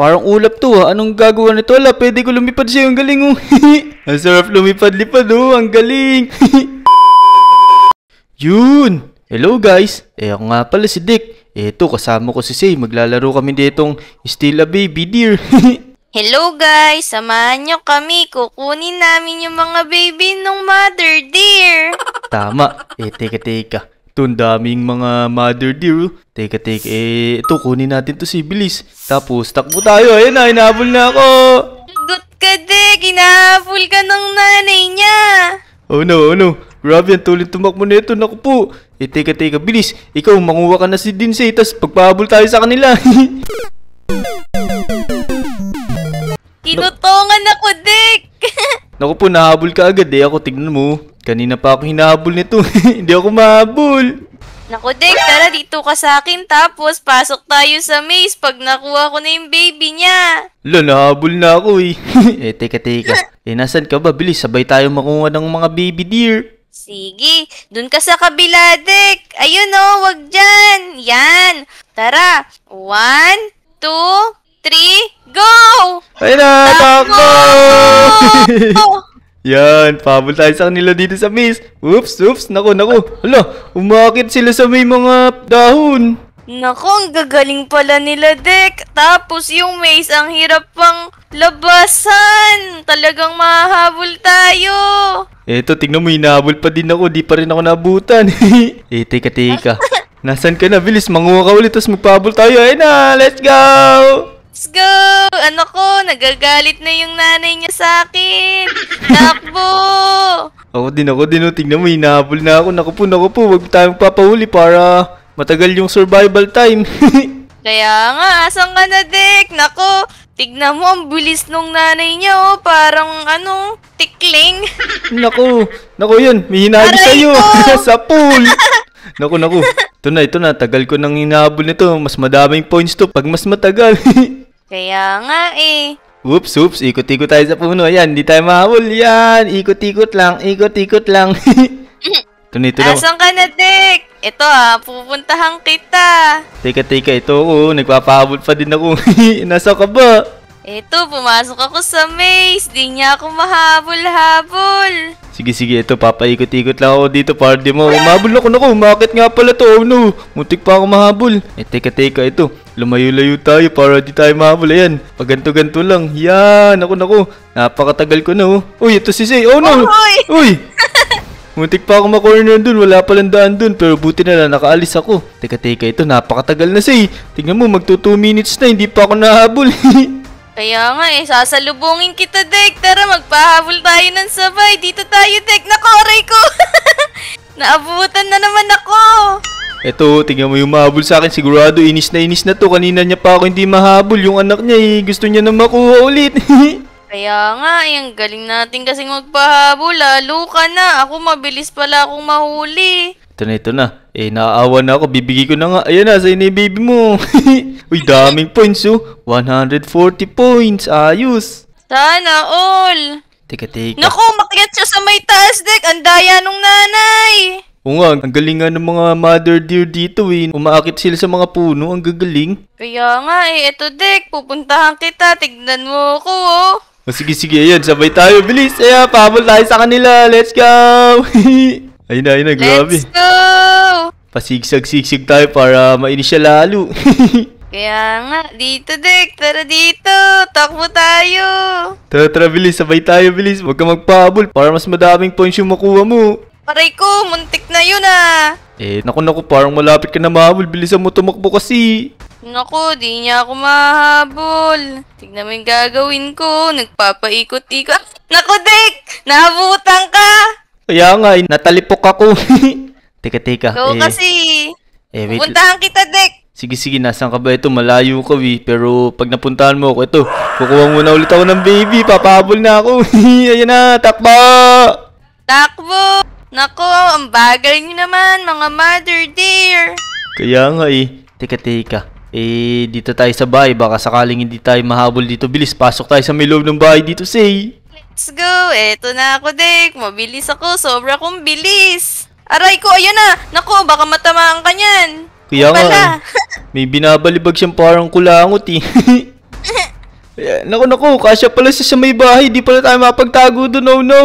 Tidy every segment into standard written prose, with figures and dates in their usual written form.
Parang ulap to ha. Anong gagawa nito? Wala, pwede ko lumipad siya. Ang galing oh. Ang sarap lumipad-lipad oh. Ang galing. Yun. Hello guys. Ako nga pala si Dick. Eto, kasama ko si Say. Maglalaro kami ditong Still a Baby Deer. Hello guys. Samahan nyo kami. Kukunin namin yung mga baby ng mother deer. Tama. Teka. Ito, ang daming mga mother deer. Teka. Ito, kunin natin to si Bilis. Tapos, takbo tayo. Ayan na, hinahabol na ako. Good ka, Dick. Hinahabol ka ng nanay niya. Oh no. Grabe, ang tuloy tumakbo na ito. Naku po. Teka, Bilis. Ikaw, manguha ka na si Dinsay. Tapos, pagpahabol tayo sa kanila. Tinutungan ako, Dick. Naku po, nahabol ka agad eh. Ako, tignan mo. Kanina pa ako hinahabol nito. Hindi ako mahabol. Naku, Dick, tara dito ka sa akin. Tapos, pasok tayo sa maze pag nakuha ko na yung baby niya. Hala, nahabol na ako eh. Teka. Nasan ka ba? Bilis, sabay tayo makuha ng mga baby deer. Sige, dun ka sa kabila, Dick. Ayun o, wag dyan. Yan. Tara. 1, 2, 3, go! Ayun na, takbo! Oh! Yan, pahabol tayo sa kanila dito sa maze. Oops, naku. Hala, umakit sila sa may mga dahon. Naku, ang gagaling pala nila, Dick. Tapos yung maze, ang hirap pang labasan. Talagang mahabol tayo. Eto, tingnan mo, hinahabol pa din ako. Di pa rin ako nabutan. Teka. Nasaan ka na? Bilis, manguha ka ulit. Tapos magpahabol tayo. Ayun na, let's go! Let's go! Anak ko, nagagalit na yung nanay niya sa akin. Takbo! Ako din. Tingnan mo, hinahabol na ako. Naku po. Huwag tayong papahuli para matagal yung survival time. Kaya nga, asan ka na, Dick? Nako, tignan mo, ang bilis nung nanay niya, oh. Parang, tikling. Naku, yun. May hinahabol sa'yo. Sa pool. Naku. Ito na. Tagal ko nang hinahabol nito. Mas madaming points to pag mas matagal. Kaya nga, eh. Oops. Ikot-ikot tayo sa puno. Ayan, di tayo mahabol. Yan, ikot-ikot lang. Ito na. Asan ka na, Dick? Ito pupuntahan kita. Teka, ito ako. Nagpapahabol pa din ako. Nasa ka ba? Ito, pumasok ako sa maze. Di niya ako mahabol-habol. Sige, ito. Papaikot-ikot lang ako dito para di mo. Mahabol ako. Naku, umakit nga pala to. Oh no, muntik pa ako mahabol. Teka, ito. Lumayo-layo tayo para di tayo mahabol. Ayan, paganto-ganto lang. Yan, naku. Napakatagal ko na oh. Uy, ito si Say. Oh no. Uy. Muntik pa ako ma-corner dun. Wala palang daan dun. Pero buti na lang nakaalis ako. Teka, ito. Napakatagal na, Say. Tingnan mo, magto 2 minutes na. Hindi pa ako nahabol. Kaya nga sasalubungin kita, Dick. Tara, magpahabol tayo ng sabay. Dito tayo, Dick. Naku, aray ko. Naabutan na naman ako. Eto, tingnan mo yung mahabol sa akin. Sigurado, inis na to. Kanina niya pa ako hindi mahabol. Yung anak niya gusto niya na makuha ulit. Kaya nga, ang galing natin kasing magpahabol. Lalo ka na. Ako, mabilis pala akong mahuli. Ito na. Naaawa na ako. Bibigay ko na nga. Ayan na, sa'yo na yung baby mo. Uy, daming points 140 points. Ayos. Sana all. Teka. Naku, makiat siya sa may taas, Dick. Ang daya nung nanay. Oo nga, ang galing nga ng mga mother deer dito Umaakit sila sa mga puno. Ang gagaling. Kaya nga Eto, Dick. Pupuntahan kita. Tignan mo ako, oh. Sige. Ayan, sabay tayo. Bilis. Ayan, pahabol tayo sa kanila. Let's go. Ayun na, grabe. Let's go! Pasigsag-sigsig tayo para mainis siya lalo. Kaya nga, dito, Dick. Tara dito. Takbo tayo. Tara, bilis. Sabay tayo, bilis. Huwag ka magpahabol para mas madaming points yung makuha mo. Aray ko, muntik na yun Naku, parang malapit ka na mahabol. Bilisan mo tumakbo kasi. Naku, di niya ako mahabol. Tignan mo yung gagawin ko. Nagpapaikot-ikot. Naku, Dick! Nahabutan ka! Kaya nga, natalipok ako. Teka. Go kasi. Wait. Pupuntahan kita, Dick. Sige, nasan ka ba? Ito, malayo ka Pero pag napuntahan mo ako, ito, kukuha muna ulit ako ng baby. Papahabol na ako. Ayan na, takbo! Naku, ang bagal niyo naman, mga mother deer. Kaya nga Teka. Dito tayo sa bahay. Baka sakaling hindi tayo mahabol dito. Bilis, pasok tayo sa may loob ng bahay dito, Say. Let's go. Eto na ako, Dick. Mabilis ako. Sobra kong bilis. Aray ko, ayun na. Naku, baka matamaan ka niyan. Kaya nga, may binabalibag siyang parang kulangot Naku, kasya pala siya sa may bahay. Di pala tayo mapagtago doon, oh no.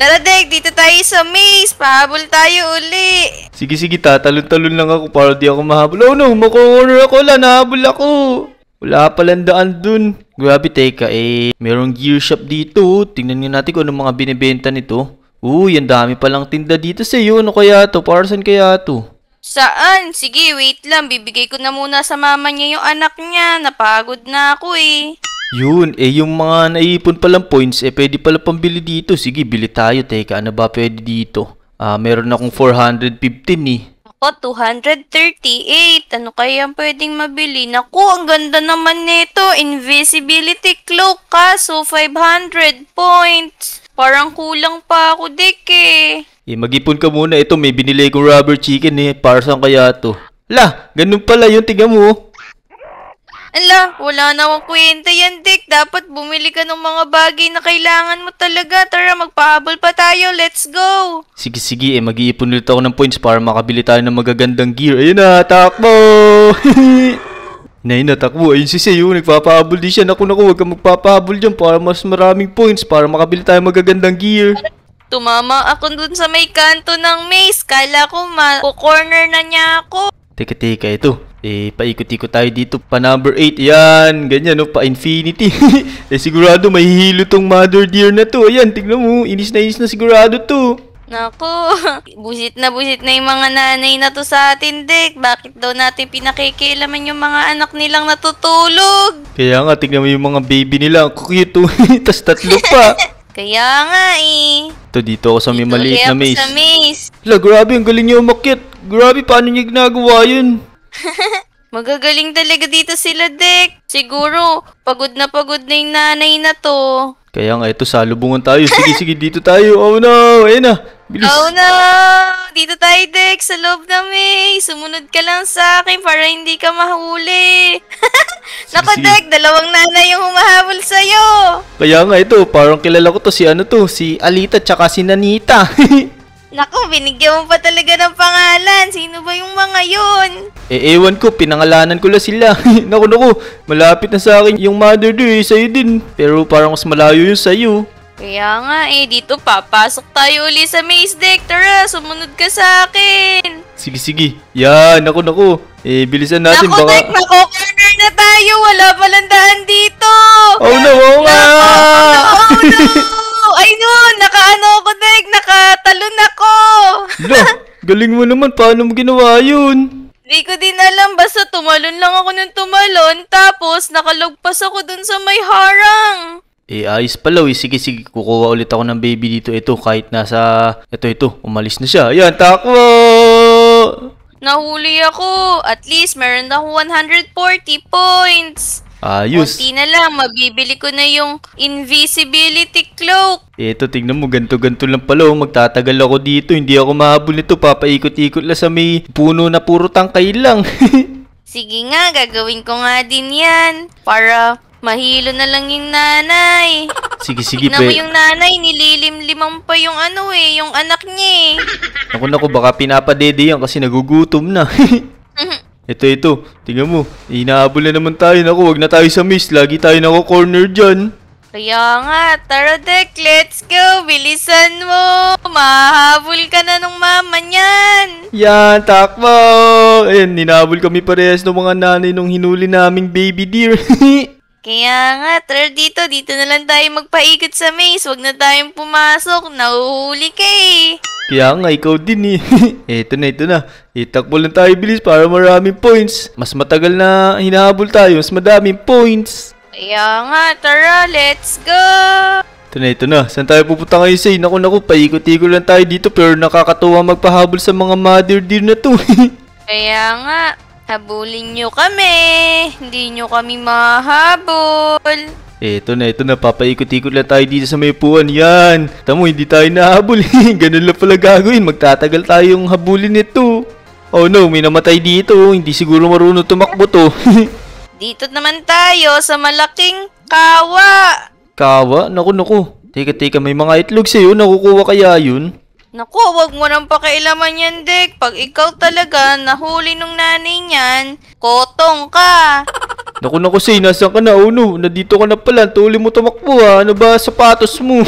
Tara, Dek, dito tayo sa maze. Pahabol tayo uli. Sige, tatalon-talon lang ako para di ako mahabol. Oh no, makukorner ako, nahabol ako. Wala palang daan dun. Grabe, teka, merong gear shop dito. Tingnan nga natin kung anong mga binibenta nito. Uy, ang dami palang tinda dito sa iyo. Ano kaya to? Para saan kaya to? Saan? Sige, wait lang. Bibigay ko na muna sa mama niya yung anak niya. Napagod na ako eh. Yun, yung mga naipon palang points, pwede pala pambili dito. Sige, bili tayo. Teka, ano ba pwede dito? Meron akong 415 eh. Ako, 238. Ano kaya pwedeng mabili? Naku, ang ganda naman nito. Invisibility cloak kaso 500 points. Parang kulang pa ako, Dek eh. Mag-ipon ka muna. Ito, may binili kong rubber chicken eh. Para saan kaya to? La, ganun pala yun. Tingnan mo. Ala, wala na akong kwenta yan, Dick. Dapat bumili ka ng mga bagay na kailangan mo talaga. Tara, magpahabol pa tayo. Let's go! Sige, mag-iipon ulit ako ng points para makabili tayo ng magagandang gear. Ayun na, takbo! Natakbo. Ayun si Sayo, nagpapahabol din siya. Naku, huwag kang magpapahabol dyan para mas maraming points para makabili tayo magagandang gear. Tumama ako dun sa may kanto ng maze. Kala ko ma-corner na niya ako. Teka, ito. Paikot-ikot tayo dito. Pa number 8. Yan. Ganyan, no? Pa infinity. Sigurado may hihilo tong mother deer na to. Ayan, tignan mo. Inis na sigurado to. Naku, busit na yung mga nanay na to sa atin, Dick. Bakit daw natin pinakikialaman yung mga anak nilang natutulog? Kaya nga, tignan mo yung mga baby nila. Ang cute, oh. Tas tatlo pa. Kaya nga eh. Ito, dito ako sa may maliit na maze. Sa maze. Hala, grabe. Ang galing niya umakyat. Grabe, paano niya ginagawa yun? Magagaling talaga dito sila, Dick. Siguro, pagod na yung nanay na to. Kaya nga, ito, salubungan tayo. Sige, dito tayo. Oh no, ayun na. Bilis. Oh no! Dito tayo, Dick, sa loob na maze. Sumunod ka lang sa akin para hindi ka mahuli. Naku, sige. Dick, dalawang nanay yung humahabol sa'yo. Kaya nga, ito, parang kilala ko to. Si Alita tsaka si Nanita. Naku, binigyan mo pa talaga ng pangalan. Sino ba yung mga yun? Ewan ko, pinangalanan ko lang sila. Naku, malapit na sa akin yung mother deer, sa'yo din. Pero parang mas malayo yung sa'yo. Kaya nga dito papasok tayo uli sa maze, Dick. Tara, sumunod ka sa akin. Sige. Yan, naku. Bilisan natin, Naku, baka... Dick, mako-corner na tayo. Wala palang daan dito. Oh no, oo nga! Oh no! Ay no, nakaano ako, Dick. Nakatalon ako. Hala, galing mo naman. Paano mo ginawa yun? Di ko din alam. Basta tumalon lang ako ng tumalon. Tapos, nakalagpas ako dun sa may harang. Ayos pala, Sige. Kukuha ulit ako ng baby dito. Ito, kahit nasa... Ito. Umalis na siya. Ayan, takbo! Nahuli ako. At least, meron na ako 140 points. Ayos. Kunti na lang, mabibili ko na yung invisibility cloak. Ito, tingnan mo, ganto lang pala. Magtatagal ako dito. Hindi ako mahabol nito. Papaikot-ikot lang sa may puno na puro tangkay lang. Sige nga, gagawin ko nga din yan. Para mahilo na lang yung nanay. Sige, Tignan mo yung nanay, nililim-limang pa yung yung anak niya Naku, baka pinapadede yan kasi nagugutom na. Ito. Tingnan mo. Hinahabol na naman tayo. Naku, wag na tayo sa maze. Lagi tayo nako-corner dyan. Kaya nga, tara Dick, let's go. Bilisan mo. Mahabol ka na ng mama niyan. Yan, takbo. Ayan, hinahabol kami parehas ng mga nanay nung hinuli naming baby deer. Kaya nga, tara dito. Dito na lang tayo magpaikot sa maze. Wag na tayong pumasok. Nahuhuli ka eh. Kaya nga, ikaw din eh. Ito na. Itakbo lang tayo bilis para maraming points. Mas matagal na hinahabol tayo, mas madaming points. Kaya nga, tara, let's go! Ito na. Saan tayo pupunta ngayon, Say? Naku, paikot-ikot lang tayo dito pero nakakatuwa magpahabol sa mga mother deer na to. Kaya nga, habulin nyo kami. Hindi nyo kami mahabol. Ito na. Papaikot-ikot lang tayo dito sa may upuan. Yan. Tamo, hindi tayo nahabol. Ganun lang pala gagawin. Magtatagal tayong habulin nito. Oh no, may namatay dito. Hindi siguro marunong tumakbo to. Dito naman tayo sa malaking kawa. Kawa? Naku. Teka, may mga itlog sa'yo. Nakukuha kaya yun? Naku, wag mo nang pakailaman yan, Dick. Pag ikaw talaga nahuli nung nanay niyan, kotong ka. Naku, Say, nasan ka na? Oh no, nandito ka na pala. Tuloy mo tumakbo ha. Ano ba sapatos mo?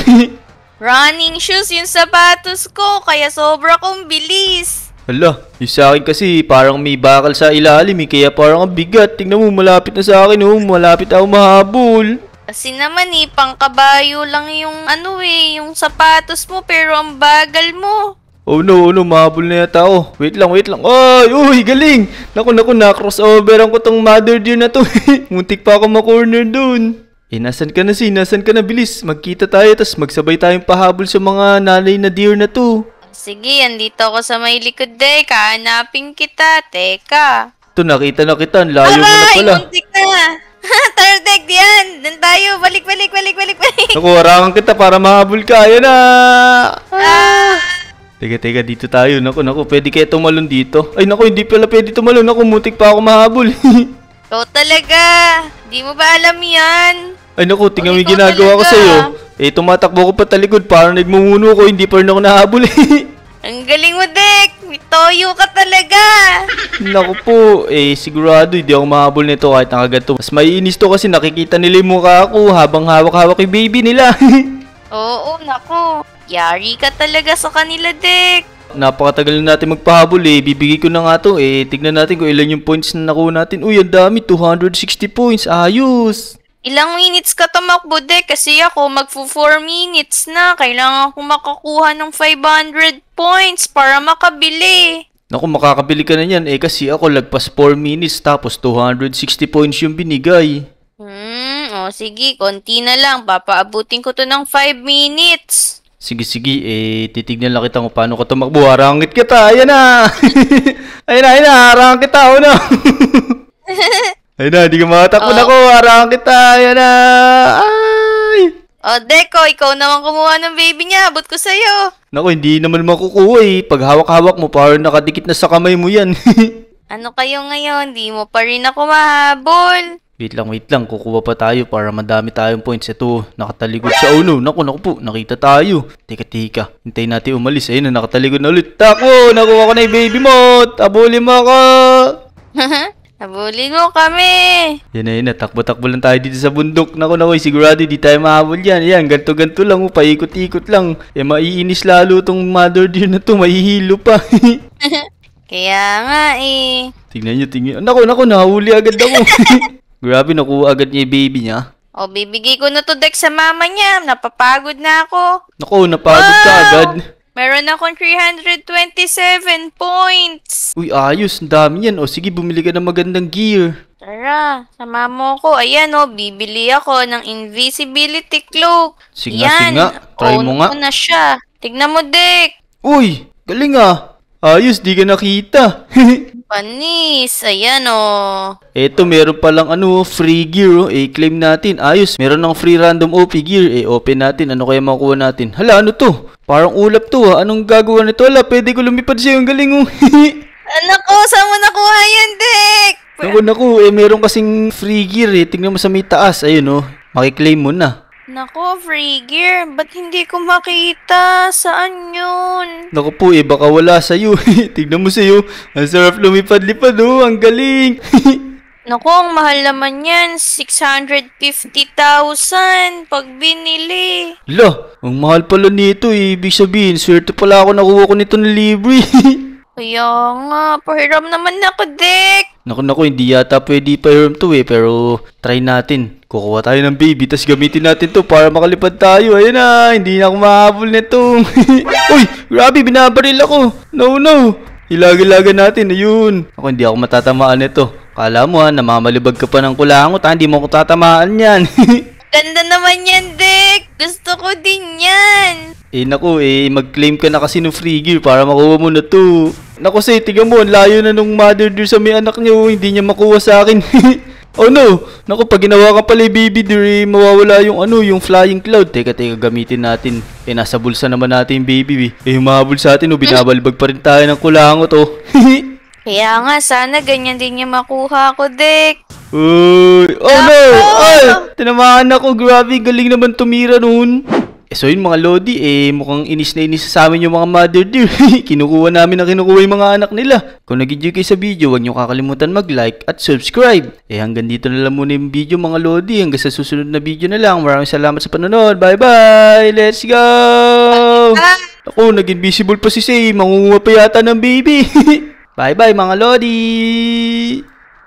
Running shoes yung sapatos ko, kaya sobra kong bilis. Hala, yung sa akin kasi parang may bakal sa ilalim eh, kaya parang ang bigat. Tingnan mo, malapit na sa akin oh, malapit ako mahabol. Kasi naman pangkabayo lang yung yung sapatos mo pero ang bagal mo. Oh no, mahabol na yata ako. Wait lang. Ay, uy, galing. Naku, na-crossoveran ko tong mother deer na to. Muntik pa ako ma-corner dun. Nasan ka na nasan ka na, bilis. Magkita tayo, tas magsabay tayong pahabol sa mga nanay na deer na to. Sige, andito ako sa may likod hanapin kita. Teka. Ito, nakita na kita. Ang layo mo na pala. Aray, muntik na. Tardek, diyan. Dan tayo. Balik. Naku, harangan kita para mahabol ka. Ayan na. Teka, dito tayo. Naku, pwede kaya tumalon dito? Ay, naku, hindi pala pwede tumalon. Naku, muntik pa ako mahabol. Ikaw talaga. Di mo ba alam yan? Ay, naku, tingnan mo yung ginagawa ko sa'yo. Tumatakbo ko pa talikod. Parang nagmumuno ko. Hindi pa rin ako nahabol. Ang galing mo, Dek. May toyo ka talaga. Naku po, sigurado hindi ako mahabol nito kahit nakaganto. Mas maiinis to kasi nakikita nila yung mukha ko habang hawak-hawak yung baby nila. Oo, naku. Yari ka talaga sa kanila, Dek. Napakatagal na natin magpahabol bibigay ko na nga to tignan natin kung ilan yung points na nakuha natin. Uy, ang dami, 260 points, ayos. Ilang minutes ka tumakbo, Dek? Kasi ako, magpo-4 minutes na. Kailangan ko makakuha ng 500 points para makabili. Naku, makakabili ka na yan kasi ako lagpas 4 minutes tapos 260 points yung binigay. Sige, konti na lang. Papaabutin ko to ng 5 minutes. Sige, titignan lang kita kung paano ko tumakbo. Harangit kita, ayan na. Ayan na, harangit kita, no. Ayun na, di ka makatakbo na ko. Harang kita. Ayan na. Ay. Deko, ikaw naman kumuha ng baby niya. Abot ko sa'yo. Naku, hindi naman makukuha Pag hawak-hawak mo, parang nakadikit na sa kamay mo yan. Ano kayo ngayon? Di mo pa rin ako mahabol. Wait lang. Kukuha pa tayo para madami tayong points. Ito, nakataligod sa uno. Naku po, nakita tayo. Teka. Hintayin natin umalis. Ayun na, nakataligod na ulit. Tako, nakuha ko na yung baby mo. Tabulin mo ako. Habulin mo kami. Yan na. Takbo lang tayo dito sa bundok. Naku, sigurado di tayo mahabol yan. Yan, ganto lang. Paikot-ikot lang. Maiinis lalo tong mother deer na to. Mahihilo pa. Kaya nga Tingnan nyo. Naku, nahuli agad ako. Grabe, nakuha agad niya yung baby niya. Bibigay ko na to, Dek, sa mama niya. Napapagod na ako. Naku, napagod ka agad. Meron akong 327 points. Uy, ayos. Ang dami yan. Sige, bumili ka ng magandang gear. Tara, sama mo ko. Ayan bibili ako ng invisibility cloak. Sige nga. Try mo nga. Na siya. Tignan mo, Dek. Uy, galing Ayos, di ka nakita. Panis. Ayan Eto, meron palang free gear claim natin. Ayos, meron ng free random OP gear. Open natin. Ano kaya makuha natin? Hala, ano to? Parang ulap to Anong gagawa nito? Hala, pwede ko lumipad sa'yo. Ang galing Anak ko, saan mo nakuha yan, Dek? Naku, meron kasing free gear Tingnan mo sa may taas. Ayun makiklaim mo na. Nako, free gear. Ba't hindi ko makita? Saan yun? Naku po, baka wala sa'yo. Tignan mo sa'yo. Ang sarap lumipad-lipad, Ang galing. Naku, ang mahal naman yan. 650,000 pag binili. Ang mahal pala nito Ibig sabihin, swerte pala ako nakuha ko nito ng libre. Kaya nga, pahiram naman ako, Dek. Naku, hindi yata pwede pahiram to pero try natin. Kukuha tayo ng baby, tas gamitin natin to para makalipad tayo. Ayan na, hindi na ako mahabol nito. Uy, grabe, binabaril ako. No. Ilaga-ilaga natin, ayun. Hindi ako matatamaan nito. Kala mo namamalibag ka pa ng kulangot hindi mo ako tatamaan yan. Ganda naman yan, Dek. Gusto ko din yan. Naku, mag-claim ka na kasi ng free gear para makuha mo na to. Naku, tignan mo, ang layo na nung mother deer sa may anak niya, hindi niya makuha sa akin. Oh no! Naku, pag ginawa ka pala yung baby deer, mawawala yung yung flying cloud. Teka, gamitin natin. Nasa bulsa naman natin yung baby. Humahabol sa atin, binabalibag pa rin tayo ng kulangot, Kaya nga, sana ganyan din niya makuha ko, Dek. Uy! Oh no! Ay! Tinamaan ako, grabe, galing naman tumira nun. So yun mga Lodi, mukhang inis na inis sa amin yung mga mother dear. Kinukuha namin na kinukuha yung mga anak nila. Kung nag-enjoy kayo sa video, huwag nyo kakalimutan mag-like at subscribe. Hanggang dito na lang muna yung video mga Lodi. Hanggang sa susunod na video na lang. Maraming salamat sa panonood. Bye bye! Let's go! Ako, naging visible pa si Say. Mangunguha pa yata ng baby. Bye bye mga Lodi!